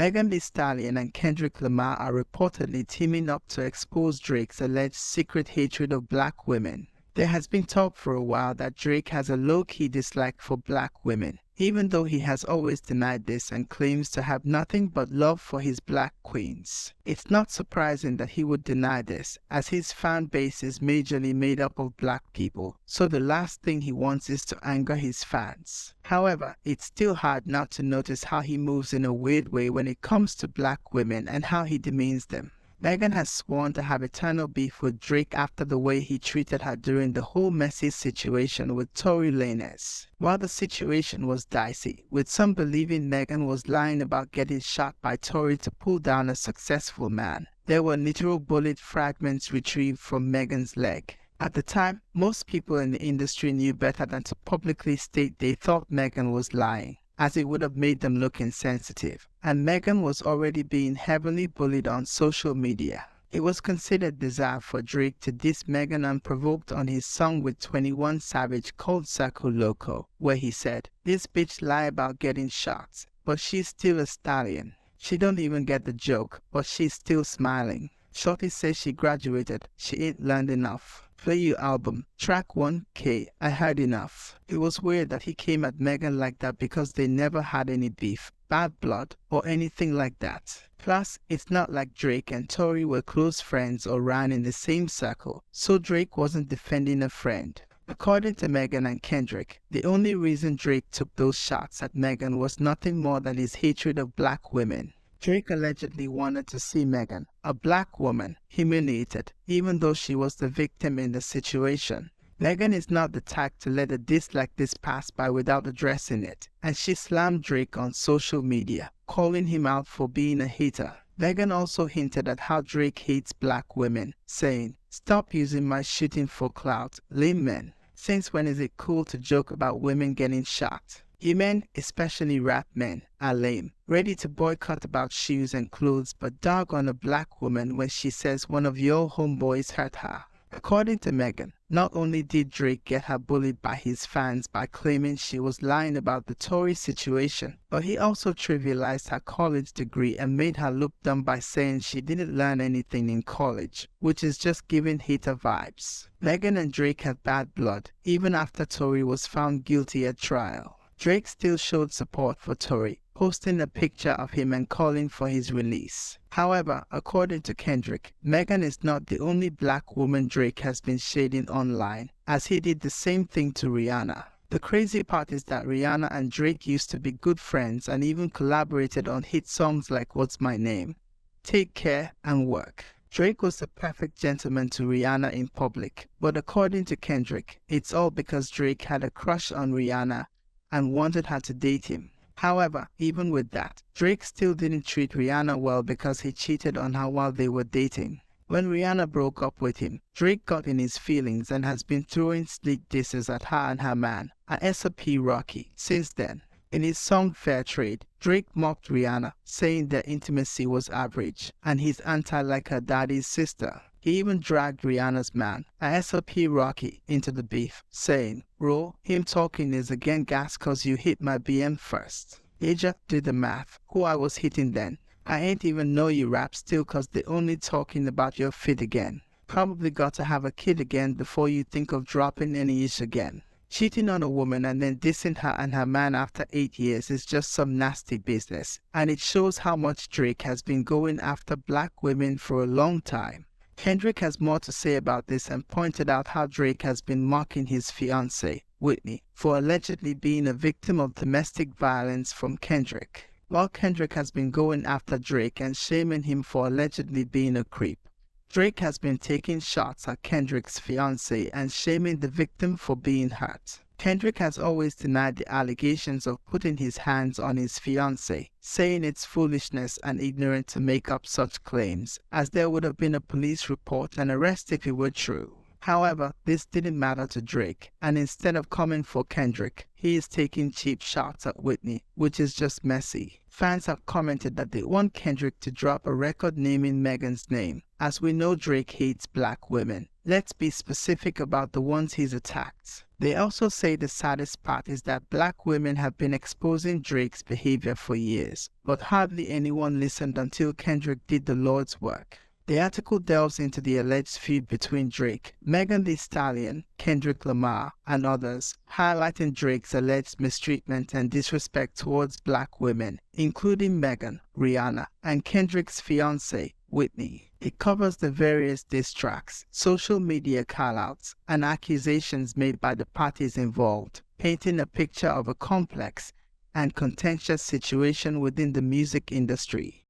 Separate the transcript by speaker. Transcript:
Speaker 1: Megan Thee Stallion and Kendrick Lamar are reportedly teaming up to expose Drake's alleged secret hatred of black women. There has been talk for a while that Drake has a low-key dislike for black women, even though he has always denied this and claims to have nothing but love for his black queens. It's not surprising that he would deny this, as his fan base is majorly made up of black people, so the last thing he wants is to anger his fans. However, it's still hard not to notice how he moves in a weird way when it comes to black women and how he demeans them. Megan has sworn to have eternal beef with Drake after the way he treated her during the whole messy situation with Tory Lanez. While the situation was dicey, with some believing Megan was lying about getting shot by Tory to pull down a successful man, there were literal bullet fragments retrieved from Megan's leg. At the time, most people in the industry knew better than to publicly state they thought Megan was lying, as it would have made them look insensitive, and Megan was already being heavily bullied on social media. It was considered bizarre for Drake to diss Megan unprovoked on his song with 21 Savage called Circle Loco, where he said, "This bitch lie about getting shot, but she's still a stallion. She don't even get the joke, but she's still smiling. Shorty says she graduated, she ain't learned enough. Play your album, track 1K, I heard enough." It was weird that he came at Megan like that because they never had any beef, bad blood, or anything like that. Plus, it's not like Drake and Tory were close friends or ran in the same circle, so Drake wasn't defending a friend. According to Megan and Kendrick, the only reason Drake took those shots at Megan was nothing more than his hatred of black women. Drake allegedly wanted to see Megan, a black woman, humiliated, even though she was the victim in the situation. Megan is not the type to let a diss like this pass by without addressing it, and she slammed Drake on social media, calling him out for being a hater. Megan also hinted at how Drake hates black women, saying, "Stop using my shooting for clout, lame men. Since when is it cool to joke about women getting shot? You men, especially rap men, are lame, ready to boycott about shoes and clothes but dog on a black woman when she says one of your homeboys hurt her." According to Megan, not only did Drake get her bullied by his fans by claiming she was lying about the Tory situation, but he also trivialized her college degree and made her look dumb by saying she didn't learn anything in college, which is just giving hater vibes. Megan and Drake had bad blood, even after Tory was found guilty at trial. Drake still showed support for Tory, posting a picture of him and calling for his release. However, according to Kendrick, Megan is not the only black woman Drake has been shading online, as he did the same thing to Rihanna. The crazy part is that Rihanna and Drake used to be good friends and even collaborated on hit songs like What's My Name, Take Care, and Work. Drake was the perfect gentleman to Rihanna in public, but according to Kendrick, it's all because Drake had a crush on Rihanna and wanted her to date him. However, even with that, Drake still didn't treat Rihanna well because he cheated on her while they were dating. When Rihanna broke up with him, Drake got in his feelings and has been throwing slick disses at her and her man, A$AP Rocky, since then. In his song Fair Trade, Drake mocked Rihanna, saying their intimacy was average, and he's anti-like her daddy's sister. He even dragged Rihanna's man, A$AP Rocky, into the beef, saying, "Bro, him talking is again gas cause you hit my BM first. They just did the math, who I was hitting then. I ain't even know you rap still cause they only talking about your fit again. Probably got to have a kid again before you think of dropping any ish again." Cheating on a woman and then dissing her and her man after 8 years is just some nasty business, and it shows how much Drake has been going after black women for a long time. Kendrick has more to say about this and pointed out how Drake has been mocking his fiancée, Whitney, for allegedly being a victim of domestic violence from Kendrick. While Kendrick has been going after Drake and shaming him for allegedly being a creep, Drake has been taking shots at Kendrick's fiancée and shaming the victim for being hurt. Kendrick has always denied the allegations of putting his hands on his fiancée, saying it's foolishness and ignorant to make up such claims, as there would have been a police report and arrest if it were true. However, this didn't matter to Drake, and instead of coming for Kendrick, he is taking cheap shots at Whitney, which is just messy. Fans have commented that they want Kendrick to drop a record naming Megan's name, as we know Drake hates black women. Let's be specific about the ones he's attacked. They also say the saddest part is that black women have been exposing Drake's behavior for years, but hardly anyone listened until Kendrick did the Lord's work. The article delves into the alleged feud between Drake, Megan Thee Stallion, Kendrick Lamar, and others, highlighting Drake's alleged mistreatment and disrespect towards black women, including Megan, Rihanna, and Kendrick's fiancée, Whitney. It covers the various diss tracks, social media call-outs, and accusations made by the parties involved, painting a picture of a complex and contentious situation within the music industry.